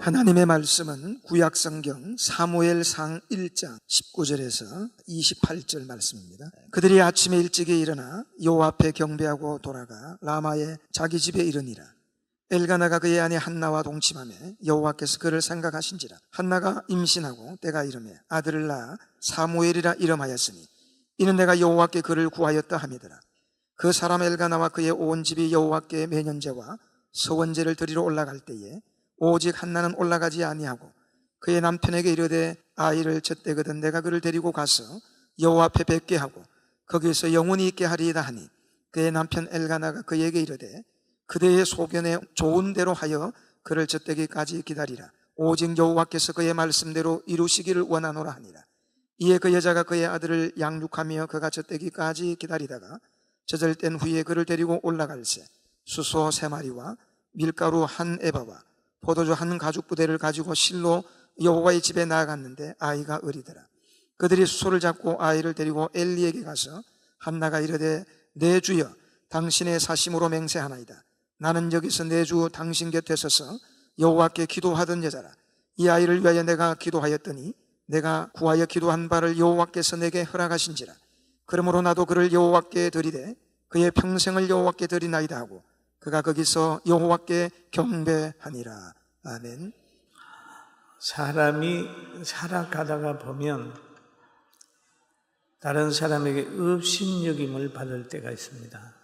하나님의 말씀은 구약성경 사무엘상 1장 19절에서 28절 말씀입니다. 그들이 아침에 일찍이 일어나 여호와 앞에 경배하고 돌아가 라마의 자기 집에 이르니라. 엘가나가 그의 아내 한나와 동침하매 여호와께서 그를 생각하신지라. 한나가 임신하고 때가 이르매 아들을 낳아 사무엘이라 이름하였으니 이는 내가 여호와께 그를 구하였다 함이더라. 그 사람 엘가나와 그의 온 집이 여호와께 매년제와 서원제를 드리러 올라갈 때에 오직 한나는 올라가지 아니하고 그의 남편에게 이르되 아이를 젖대거든 내가 그를 데리고 가서 여호와 앞에 뵙게 하고 거기에서 영원히 있게 하리이다 하니 그의 남편 엘가나가 그에게 이르되 그대의 소견에 좋은 대로 하여 그를 젖대기까지 기다리라. 오직 여호와께서 그의 말씀대로 이루시기를 원하노라 하니라. 이에 그 여자가 그의 아들을 양육하며 그가 젖대기까지 기다리다가 젖을 뗀 후에 그를 데리고 올라갈새 수소 3마리와 밀가루 1에바와 포도주 1가죽부대를 가지고 실로 여호와의 집에 나아갔는데 아이가 어리더라. 그들이 수소를 잡고 아이를 데리고 엘리에게 가서 한나가 이르되 내 주여 당신의 사심으로 맹세하나이다. 나는 여기서 내 주 당신 곁에 서서 여호와께 기도하던 여자라. 이 아이를 위하여 내가 기도하였더니 내가 구하여 기도한 바를 여호와께서 내게 허락하신지라. 그러므로 나도 그를 여호와께 드리되 그의 평생을 여호와께 드리나이다 하고 그가 거기서 여호와께 경배하니라. 아멘. 사람이 살아가다가 보면 다른 사람에게 업신여김을 받을 때가 있습니다.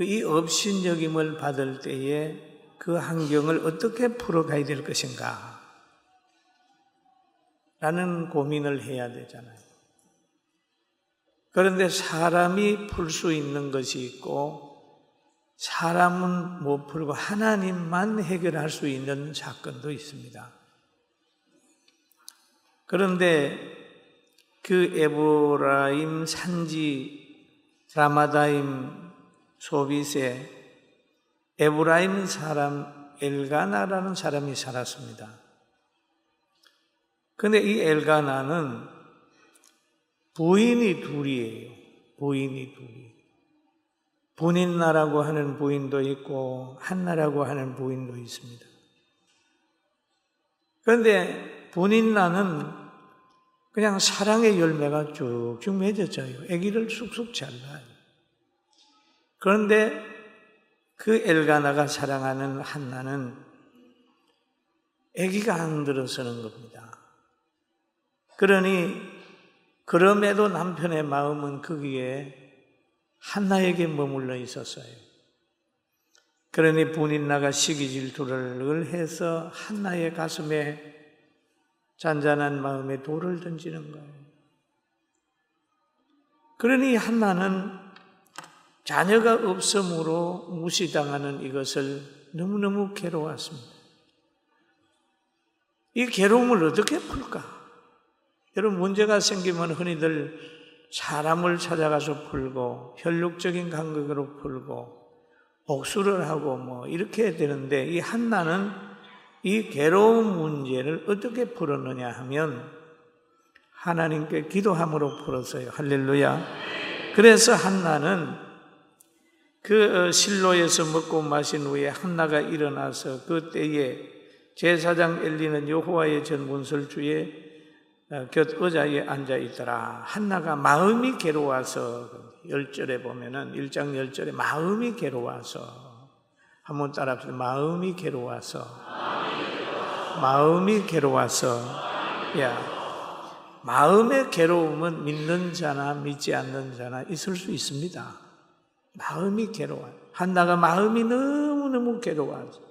이 업신여김을 받을 때에 그 환경을 어떻게 풀어가야 될 것인가 라는 고민을 해야 되잖아요. 그런데 사람이 풀 수 있는 것이 있고 사람은 못 풀고 하나님만 해결할 수 있는 사건도 있습니다. 그런데 그 에브라임 산지 라마다임 소빗에 에브라임 사람 엘가나라는 사람이 살았습니다. 그런데 이 엘가나는 부인이 둘이에요. 부인이 둘이. 분인나라고 하는 부인도 있고 한나라고 하는 부인도 있습니다. 그런데 분인나는 그냥 사랑의 열매가 쭉쭉 맺어져요. 아기를 쑥쑥 잘 낳아요. 그런데 그 엘가나가 사랑하는 한나는 아기가 안 들어서는 겁니다. 그러니 그럼에도 남편의 마음은 거기에 한나에게 머물러 있었어요. 그러니 분인나가 시기 질투를 해서 한나의 가슴에 잔잔한 마음에 돌을 던지는 거예요. 그러니 한나는 자녀가 없음으로 무시당하는 이것을 너무너무 괴로웠습니다. 이 괴로움을 어떻게 풀까? 여러분, 문제가 생기면 흔히들 사람을 찾아가서 풀고 혈육적인 간격으로 풀고 복수를 하고 이렇게 해야 되는데 이 한나는 이 괴로운 문제를 어떻게 풀었느냐 하면 하나님께 기도함으로 풀었어요. 할렐루야. 그래서 한나는 그 실로에서 먹고 마신 후에 한나가 일어나서 그 때에 제사장 엘리는 여호와의 전 문설주에 곁 의자에 앉아 있더라. 한나가 마음이 괴로워서 10절에 보면은 1장 10절에 마음이 괴로워서 한번 따라합시다. 마음이 괴로워서 마음이 괴로워서 마음의 괴로움은 믿는 자나 믿지 않는 자나 있을 수 있습니다. 마음이 괴로워요. 한나가 마음이 너무너무 괴로워서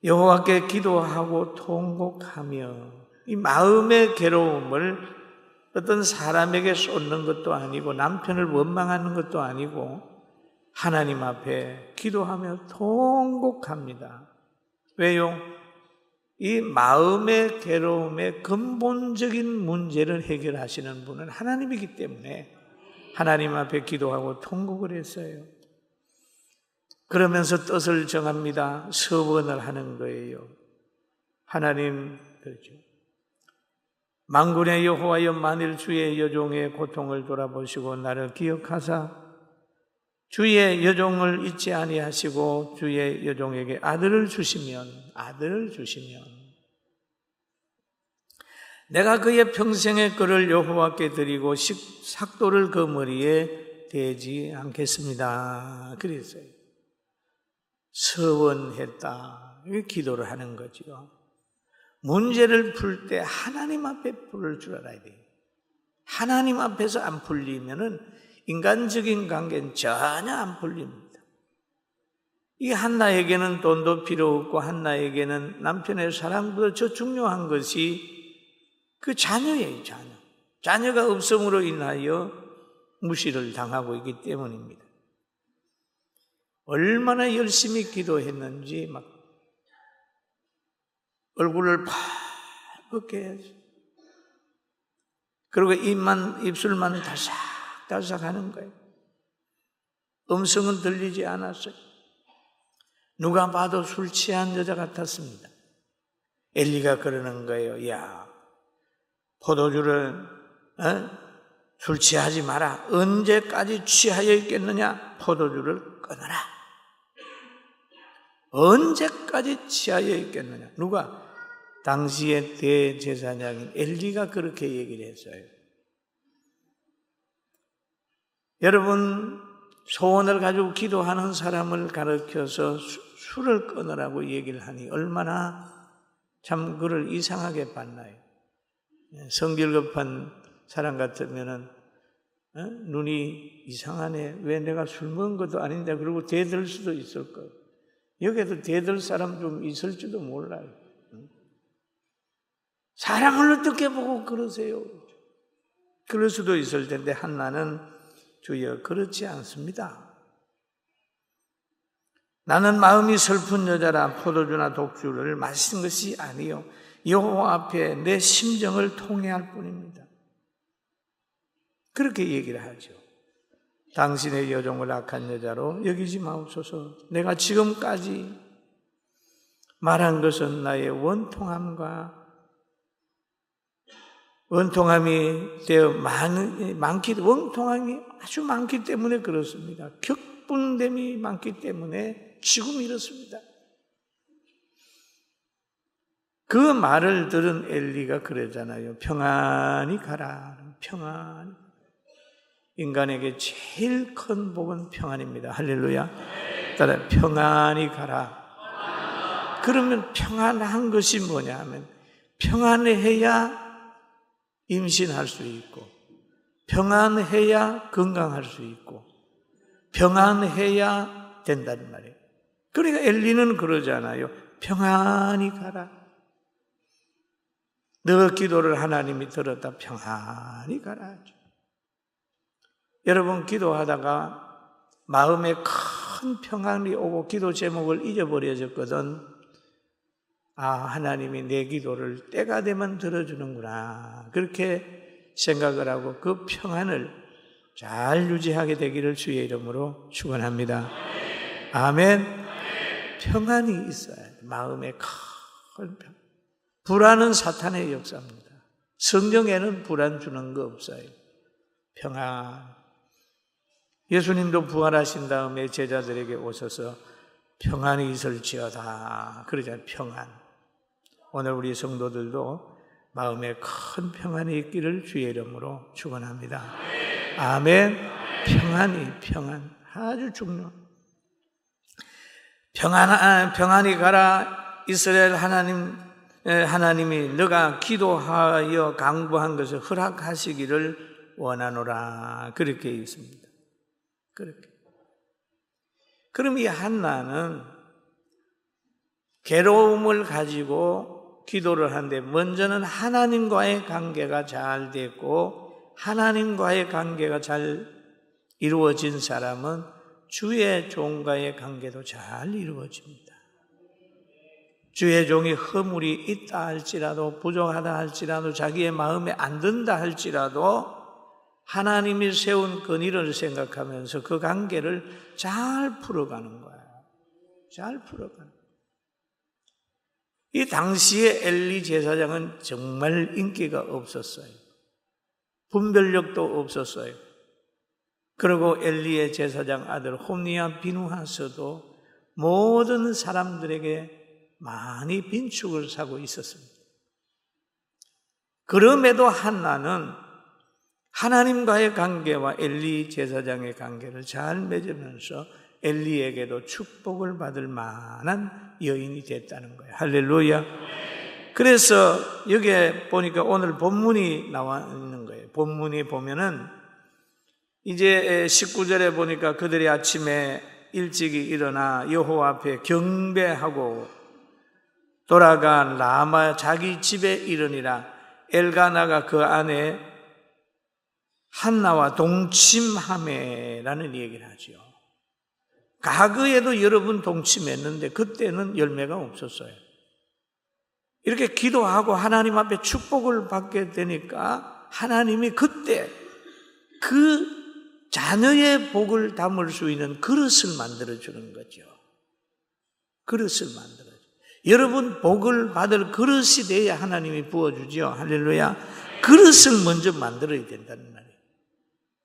여호와께 기도하고 통곡하며 이 마음의 괴로움을 어떤 사람에게 쏟는 것도 아니고 남편을 원망하는 것도 아니고 하나님 앞에 기도하며 통곡합니다. 왜요? 이 마음의 괴로움의 근본적인 문제를 해결하시는 분은 하나님이기 때문에 하나님 앞에 기도하고 통곡을 했어요. 그러면서 뜻을 정합니다. 서원을 하는 거예요. 하나님, 그렇죠. 만군의 여호와여, 만일 주의 여종의 고통을 돌아보시고 나를 기억하사 주의 여종을 잊지 아니하시고 주의 여종에게 아들을 주시면 내가 그의 평생의 그를 여호와께 드리고 삭도를 그 머리에 대지 않겠습니다. 그랬어요. 서원했다. 이게 기도를 하는 거죠. 문제를 풀 때 하나님 앞에 풀을 줄 알아야 돼요. 하나님 앞에서 안 풀리면은 인간적인 관계는 전혀 안 풀립니다. 이 한나에게는 돈도 필요 없고 한나에게는 남편의 사랑보다 더 중요한 것이 그 자녀예요, 자녀. 자녀가 없음으로 인하여 무시를 당하고 있기 때문입니다. 얼마나 열심히 기도했는지 막 얼굴을 빨갛게 해서 그리고 입술만 다삭다삭 하는 거예요. 음성은 들리지 않았어요. 누가 봐도 술 취한 여자 같았습니다. 엘리가 그러는 거예요. 야, 포도주를 술 취하지 마라. 언제까지 취하여 있겠느냐? 포도주를 끊어라. 언제까지 취하여 있겠느냐? 누가? 당시의 대제사장인 엘리가 그렇게 얘기를 했어요. 여러분, 소원을 가지고 기도하는 사람을 가르쳐서 술을 끊으라고 얘기를 하니 얼마나 참 그를 이상하게 봤나요? 성질 급한 사람 같으면은 눈이 이상하네. 왜 내가 술 먹은 것도 아닌데 그러고 대들 수도 있을 거예요. 여기에도 대들 사람 좀 있을지도 몰라요. 사람을 어떻게 보고 그러세요? 그럴 수도 있을 텐데 한나는 주여 그렇지 않습니다. 나는 마음이 슬픈 여자라 포도주나 독주를 마신 것이 아니요 여호와 앞에 내 심정을 통회할 뿐입니다. 그렇게 얘기를 하죠. 당신의 여종을 악한 여자로 여기지 마옵소서. 내가 지금까지 말한 것은 나의 원통함이 되어 원통함이 아주 많기 때문에 그렇습니다. 격분됨이 많기 때문에 지금 이렇습니다. 그 말을 들은 엘리가 그러잖아요. 평안히 가라. 평안히. 인간에게 제일 큰 복은 평안입니다. 할렐루야. 따라 평안히 가라. 그러면 평안한 것이 뭐냐 하면 평안해야 임신할 수 있고 평안해야 건강할 수 있고 평안해야 된다는 말이에요. 그러니까 엘리는 그러잖아요. 평안히 가라. 너 기도를 하나님이 들었다. 평안히 가라. 여러분 기도하다가 마음에 큰 평안이 오고 기도 제목을 잊어버려졌거든. 아, 하나님이 내 기도를 때가 되면 들어주는구나. 그렇게 생각을 하고 그 평안을 잘 유지하게 되기를 주의 이름으로 축원합니다. 아멘. 평안이 있어야 돼. 마음에 큰 평안. 불안은 사탄의 역사입니다. 성경에는 불안 주는 거 없어요. 평안. 예수님도 부활하신 다음에 제자들에게 오셔서 평안이 있을지어다. 그러잖아요. 평안. 오늘 우리 성도들도 마음에 큰 평안이 있기를 주의 이름으로 축원합니다. 아멘. 평안 아주 중요해요. 평안히 가라. 이스라엘 하나님이 너가 기도하여 강구한 것을 허락하시기를 원하노라. 그렇게 있습니다. 그렇게. 그럼 이 한나는 괴로움을 가지고 기도를 하는데 먼저는 하나님과의 관계가 잘 됐고 하나님과의 관계가 잘 이루어진 사람은 주의 종과의 관계도 잘 이루어집니다. 주의 종이 허물이 있다 할지라도 부족하다 할지라도 자기의 마음에 안 든다 할지라도 하나님이 세운 근의를 생각하면서 그 관계를 잘 풀어가는 거예요. 잘 풀어가는 거예요. 이 당시에 엘리 제사장은 정말 인기가 없었어요. 분별력도 없었어요. 그리고 엘리의 제사장 아들 홈니와 비누하서도 모든 사람들에게 많이 빈축을 사고 있었습니다. 그럼에도 한나는 하나님과의 관계와 엘리 제사장의 관계를 잘 맺으면서 엘리에게도 축복을 받을 만한 여인이 됐다는 거예요. 할렐루야. 그래서 여기에 보니까 오늘 본문이 나와 있는 거예요. 본문이 보면은 이제 19절에 보니까 그들이 아침에 일찍이 일어나 여호와 앞에 경배하고 돌아간 라마 자기 집에 이르니라. 엘가나가 그 안에 한나와 동침하매라는 얘기를 하죠. 과거에도 여러분 동침했는데 그때는 열매가 없었어요. 이렇게 기도하고 하나님 앞에 축복을 받게 되니까 하나님이 그때 그 자녀의 복을 담을 수 있는 그릇을 만들어주는 거죠. 그릇을 만들어줘요. 여러분 복을 받을 그릇이 돼야 하나님이 부어주죠. 할렐루야. 그릇을 먼저 만들어야 된다는 말이에요.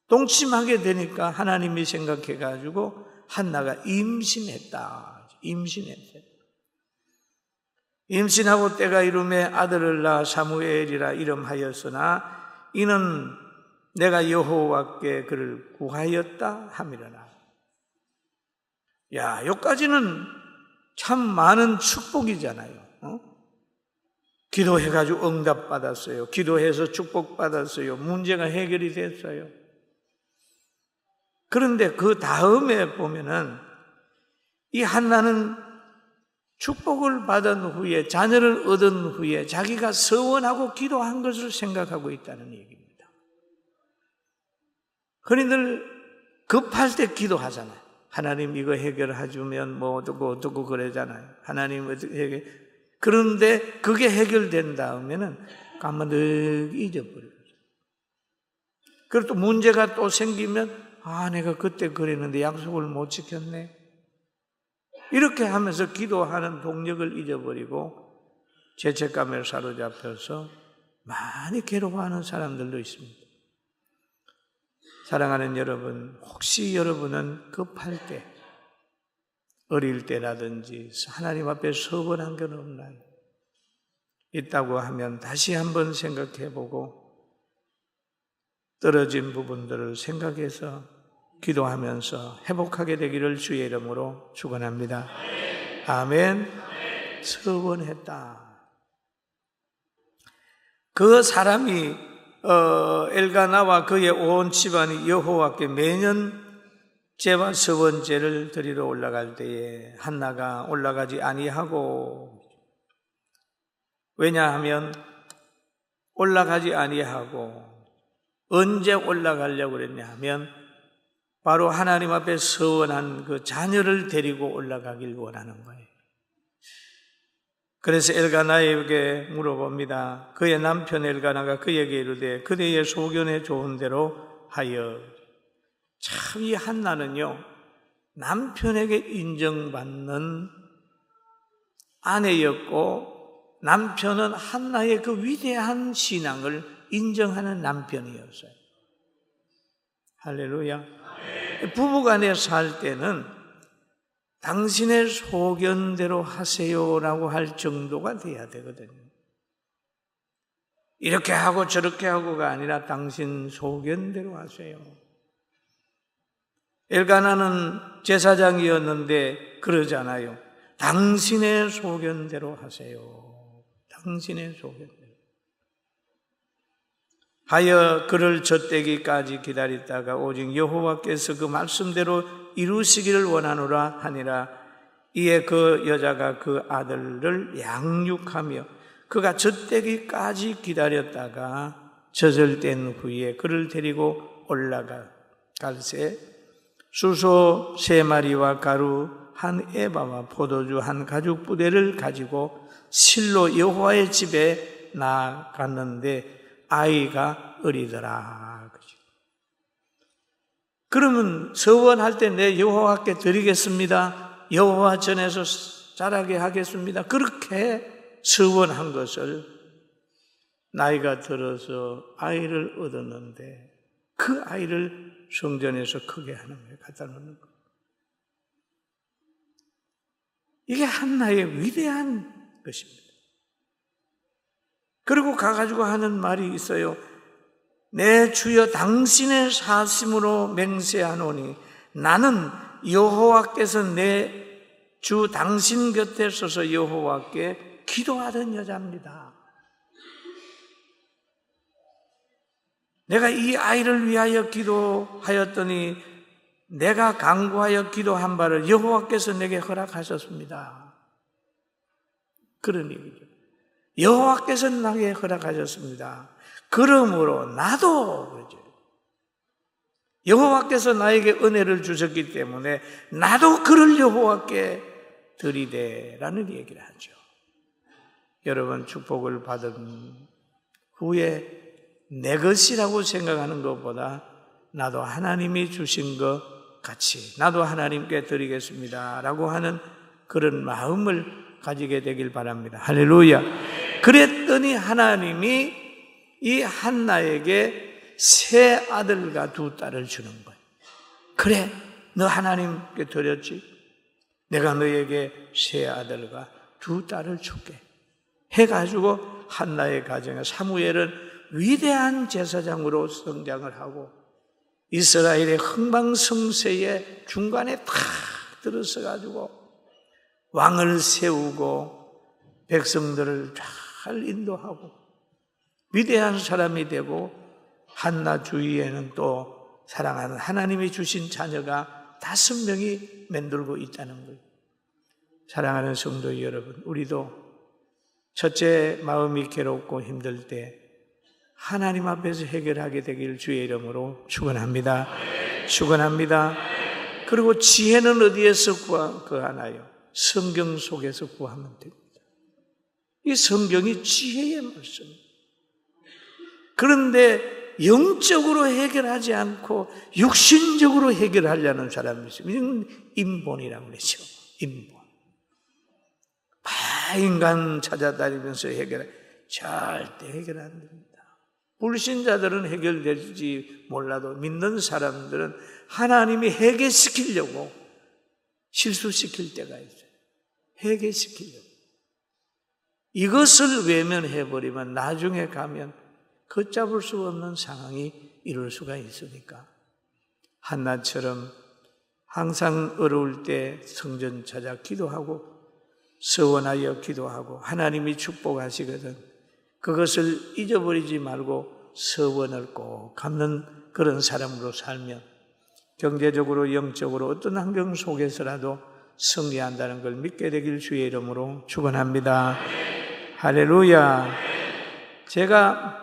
동침하게 되니까 하나님이 생각해가지고 한나가 임신했다. 임신하고 때가 이름에 아들을 낳아 사무엘이라 이름하였으나 이는 내가 여호와께 그를 구하였다 함이라나. 야, 여기까지는 참 많은 축복이잖아요. 기도해가지고 응답받았어요. 기도해서 축복받았어요. 문제가 해결이 됐어요. 그런데 그 다음에 보면은 이 한나는 축복을 받은 후에 자녀를 얻은 후에 자기가 서원하고 기도한 것을 생각하고 있다는 얘기입니다. 흔히들 급할 때 기도하잖아요. 하나님 이거 해결해주면 뭐 어떻고 그러잖아요. 하나님 어떻게 해결. 그런데 그게 해결된 다음에는 까마득 잊어버려요. 그리고 또 문제가 또 생기면 내가 그때 그랬는데 약속을 못 지켰네. 이렇게 하면서 기도하는 동력을 잊어버리고 죄책감에 사로잡혀서 많이 괴로워하는 사람들도 있습니다. 사랑하는 여러분, 혹시 여러분은 급할 때, 어릴 때라든지 하나님 앞에 서원한 건 없나요? 있다고 하면 다시 한번 생각해보고 떨어진 부분들을 생각해서 기도하면서 회복하게 되기를 주의 이름으로 축원합니다. 아멘. 서원했다. 그 사람이 엘가나와 그의 온 집안이 여호와께 매년 제와 서원제를 드리러 올라갈 때에 한나가 올라가지 아니하고, 왜냐하면 올라가지 아니하고 언제 올라가려고 그랬냐 하면 바로 하나님 앞에 서원한 그 자녀를 데리고 올라가길 원하는 거예요. 그래서 엘가나에게 물어봅니다. 그의 남편 엘가나가 그에게 이르되 그대의 소견에 좋은 대로 하여. 참 이 한나는요, 남편에게 인정받는 아내였고 남편은 한나의 그 위대한 신앙을 인정하는 남편이었어요. 할렐루야. 부부간에 살 때는 당신의 소견대로 하세요라고 할 정도가 돼야 되거든요. 이렇게 하고 저렇게 하고가 아니라 당신 소견대로 하세요. 엘가나는 제사장이었는데 그러잖아요. 당신의 소견대로 하세요. 당신의 소견대로. 하여 그를 젖대기까지 기다렸다가 오직 여호와께서 그 말씀대로 이루시기를 원하노라 하니라. 이에 그 여자가 그 아들을 양육하며 그가 젖대기까지 기다렸다가 젖을된 후에 그를 데리고 올라갈새 수소 3마리와 가루 1에바와 포도주 1가죽 부대를 가지고 실로 여호와의 집에 나갔는데 아이가 어리더라. 그러면 서원할 때 내 여호와께 드리겠습니다. 여호와 전에서 자라게 하겠습니다. 그렇게 서원한 것을 나이가 들어서 아이를 얻었는데 그 아이를 성전에서 크게 하는 거예요. 갖다 놓는 거. 이게 한나의 위대한 것입니다. 그리고 가가지고 하는 말이 있어요. 내 주여 당신의 사심으로 맹세하노니 나는 여호와께서 내 주 당신 곁에 서서 여호와께 기도하던 여자입니다. 내가 이 아이를 위하여 기도하였더니 내가 간구하여 기도한 바를 여호와께서 내게 허락하셨습니다. 그런 얘기죠. 여호와께서 나에게 허락하셨습니다. 그러므로 나도 그러죠. 여호와께서 나에게 은혜를 주셨기 때문에 나도 그를 여호와께 드리되라는 얘기를 하죠. 여러분 축복을 받은 후에 내 것이라고 생각하는 것보다 나도 하나님이 주신 것 같이 나도 하나님께 드리겠습니다 라고 하는 그런 마음을 가지게 되길 바랍니다. 할렐루야. 그랬더니 하나님이 이 한나에게 세 아들과 두 딸을 주는 거예요. 그래, 너 하나님께 드렸지? 내가 너에게 세 아들과 두 딸을 줄게 해가지고 한나의 가정에 사무엘은 위대한 제사장으로 성장을 하고 이스라엘의 흥망성쇠의 중간에 탁 들어서가지고 왕을 세우고 백성들을 잘 인도하고 위대한 사람이 되고 한나 주위에는 또 사랑하는 하나님이 주신 자녀가 5명이 맴돌고 있다는 거예요. 사랑하는 성도 여러분, 우리도 첫째 마음이 괴롭고 힘들 때 하나님 앞에서 해결하게 되길 주의 이름으로 축원합니다. 축원합니다. 그리고 지혜는 어디에서 구하나요? 성경 속에서 구하면 됩니다. 이 성경이 지혜의 말씀입니다. 그런데 영적으로 해결하지 않고 육신적으로 해결하려는 사람이 있습니다. 인본이라고 그러죠. 인본. 인간 찾아다니면서 해결해. 절대 해결 안 됩니다. 불신자들은 해결될지 몰라도 믿는 사람들은 하나님이 해결시키려고 실수시킬 때가 있어요. 해결시키려고. 이것을 외면해버리면 나중에 가면 걷잡을 수 없는 상황이 이룰 수가 있으니까 한나처럼 항상 어려울 때 성전 찾아 기도하고 서원하여 기도하고 하나님이 축복하시거든 그것을 잊어버리지 말고 서원을 꼭 갚는 그런 사람으로 살면 경제적으로 영적으로 어떤 환경 속에서라도 승리한다는 걸 믿게 되길 주의 이름으로 축원합니다. 할렐루야. 제가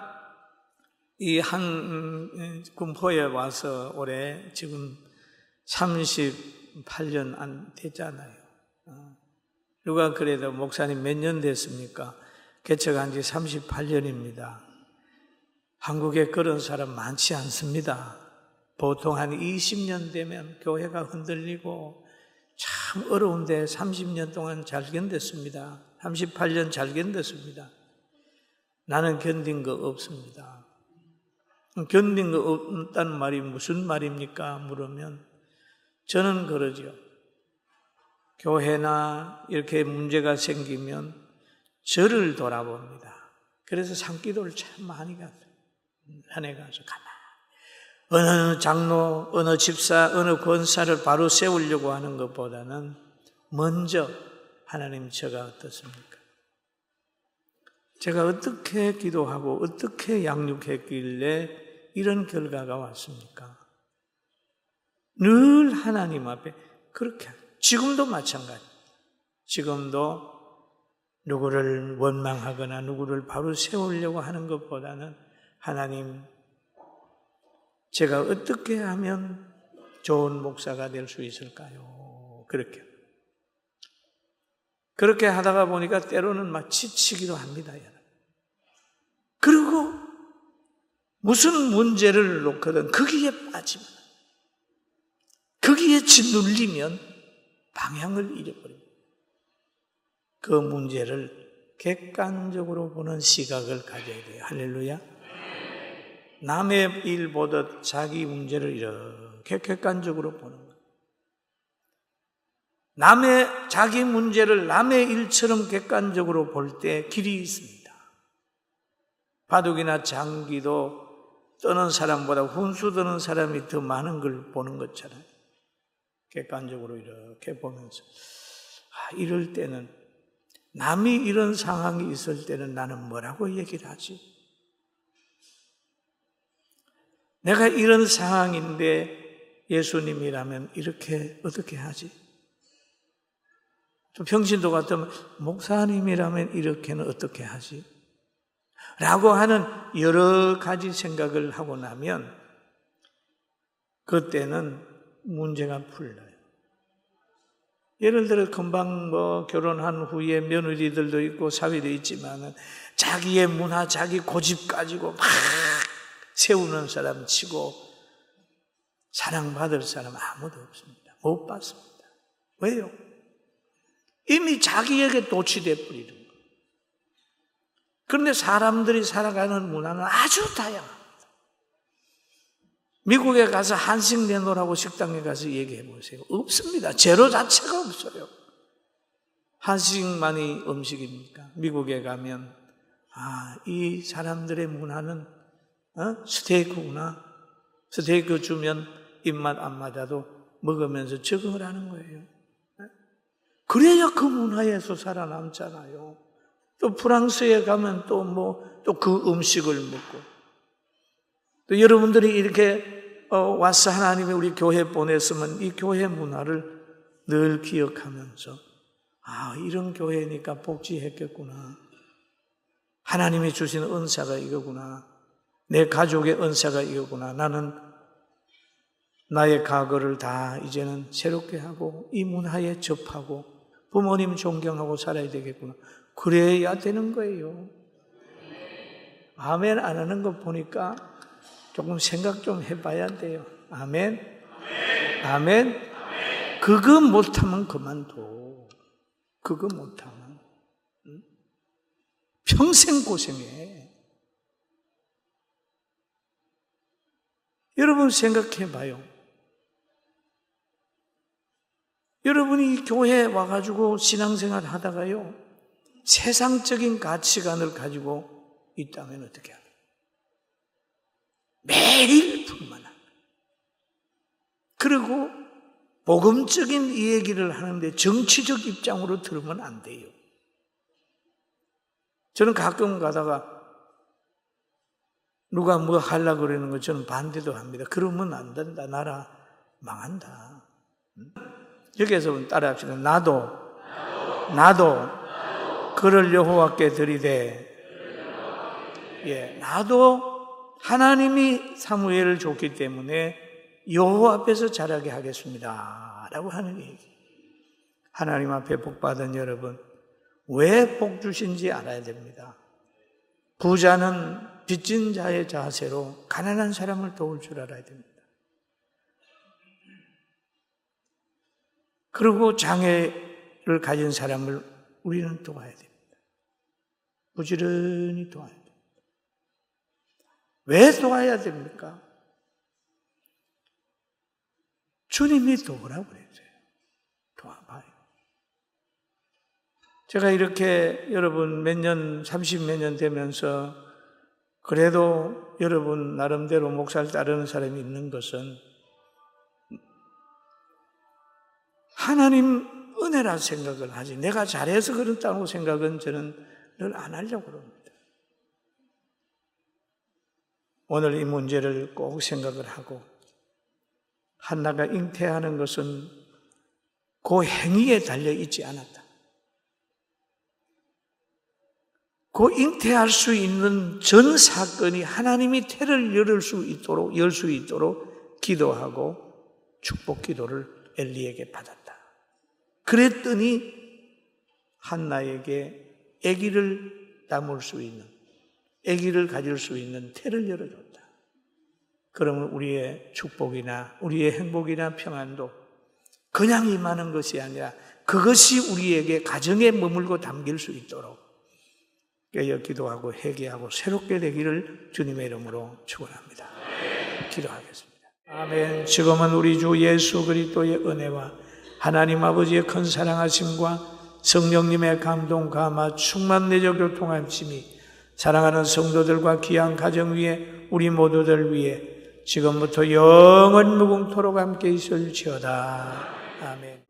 이 한 군포에 와서 올해 지금 38년 안 됐잖아요. 누가 그래도 목사님 몇 년 됐습니까? 개척한 지 38년입니다. 한국에 그런 사람 많지 않습니다. 보통 한 20년 되면 교회가 흔들리고 참 어려운데 30년 동안 잘 견뎠습니다. 38년 잘 견뎠습니다. 나는 견딘 거 없습니다. 견딘 거 없다는 말이 무슨 말입니까? 물으면 저는 그러죠. 교회나 이렇게 문제가 생기면 저를 돌아봅니다. 그래서 산기도를 참 많이 갔어요. 산에 가서 어느 장로, 어느 집사, 어느 권사를 바로 세우려고 하는 것보다는 먼저 하나님 제가 어떻습니까? 제가 어떻게 기도하고 어떻게 양육했길래 이런 결과가 왔습니까? 늘 하나님 앞에 그렇게 지금도 마찬가지. 지금도 누구를 원망하거나 누구를 바로 세우려고 하는 것보다는 하나님 제가 어떻게 하면 좋은 목사가 될 수 있을까요? 그렇게 하다가 보니까 때로는 막 지치기도 합니다. 그리고 무슨 문제를 놓거든 거기에 빠지면 거기에 짓눌리면 방향을 잃어버립니다. 그 문제를 객관적으로 보는 시각을 가져야 돼요. 할렐루야. 남의 일 보듯 자기 문제를 이렇게 객관적으로 보는 거예요. 자기 문제를 남의 일처럼 객관적으로 볼 때 길이 있습니다. 바둑이나 장기도 떠는 사람보다 훈수 드는 사람이 더 많은 걸 보는 것처럼 객관적으로 이렇게 보면서 이럴 때는 남이 이런 상황이 있을 때는 나는 뭐라고 얘기를 하지? 내가 이런 상황인데 예수님이라면 이렇게 어떻게 하지? 또 평신도 같으면 목사님이라면 이렇게는 어떻게 하지? 라고 하는 여러 가지 생각을 하고 나면 그때는 문제가 풀려요. 예를 들어 금방 결혼한 후에 며느리들도 있고 사위도 있지만 자기의 문화, 자기 고집 가지고 막 세우는 사람 치고 사랑받을 사람 아무도 없습니다. 못 받습니다. 왜요? 이미 자기에게 도취돼 버리는 거예요. 그런데 사람들이 살아가는 문화는 아주 다양합니다. 미국에 가서 한식 내놓으라고 식당에 가서 얘기해 보세요. 없습니다. 재료 자체가 없어요. 한식만이 음식입니까? 미국에 가면 이 사람들의 문화는 스테이크구나. 스테이크 주면 입맛 안 맞아도 먹으면서 적응을 하는 거예요. 그래야 그 문화에서 살아남잖아요. 또 프랑스에 가면 또 그 음식을 먹고 또 여러분들이 이렇게 와서 하나님이 우리 교회 보냈으면 이 교회 문화를 늘 기억하면서 이런 교회니까 복지했겠구나. 하나님이 주신 은사가 이거구나. 내 가족의 은사가 이거구나. 나는 나의 과거를 다 이제는 새롭게 하고 이 문화에 접하고 부모님 존경하고 살아야 되겠구나. 그래야 되는 거예요. 아멘 안 하는 거 보니까 조금 생각 좀 해봐야 돼요. 아멘. 아멘. 그거 못하면 그만둬. 그거 못하면 평생 고생해. 여러분 생각해봐요. 여러분이 교회에 와가지고 신앙생활 하다가요, 세상적인 가치관을 가지고 있다면 어떻게 하냐? 매일 불만합니다. 그리고 복음적인 이 얘기를 하는데 정치적 입장으로 들으면 안 돼요. 저는 가끔 가다가 누가 뭐 하려고 그러는 거 저는 반대도 합니다. 그러면 안 된다. 나라 망한다. 여기에서 따라 합시다. 나도 그를 여호와께 드리되, 나도 하나님이 사무엘을 줬기 때문에 여호와 앞에서 자라게 하겠습니다 라고 하는 얘기. 하나님 앞에 복 받은 여러분, 왜 복 주신지 알아야 됩니다. 부자는 빚진 자의 자세로 가난한 사람을 도울 줄 알아야 됩니다. 그리고 장애를 가진 사람을 우리는 도와야 됩니다. 부지런히 도와야 됩니다. 왜 도와야 됩니까? 주님이 도우라고 그랬어요. 도와봐요. 제가 이렇게 여러분 몇 년, 30몇 년 되면서 그래도 여러분 나름대로 목사를 따르는 사람이 있는 것은 하나님 은혜라 생각을 하지, 내가 잘해서 그렇다고 생각은 저는 늘 안 하려고 합니다. 오늘 이 문제를 꼭 생각을 하고, 한나가 잉태하는 것은 그 행위에 달려 있지 않았다. 그 잉태할 수 있는 전 사건이 하나님이 태를 열 수 있도록 기도하고 축복 기도를 엘리에게 받았다. 그랬더니 한나에게 아기를 낳을 수 있는, 아기를 가질 수 있는 태를 열어줬다. 그러면 우리의 축복이나 우리의 행복이나 평안도 그냥 임하는 것이 아니라 그것이 우리에게 가정에 머물고 담길 수 있도록 깨어 기도하고 회개하고 새롭게 되기를 주님의 이름으로 축원합니다. 기도하겠습니다. 아멘. 지금은 우리 주 예수 그리스도의 은혜와 하나님 아버지의 큰 사랑하심과 성령님의 감동, 감화, 충만 내적 교통하심이 사랑하는 성도들과 귀한 가정 위에 우리 모두들 위해 지금부터 영원 무궁토록 함께 있을지어다. 아멘.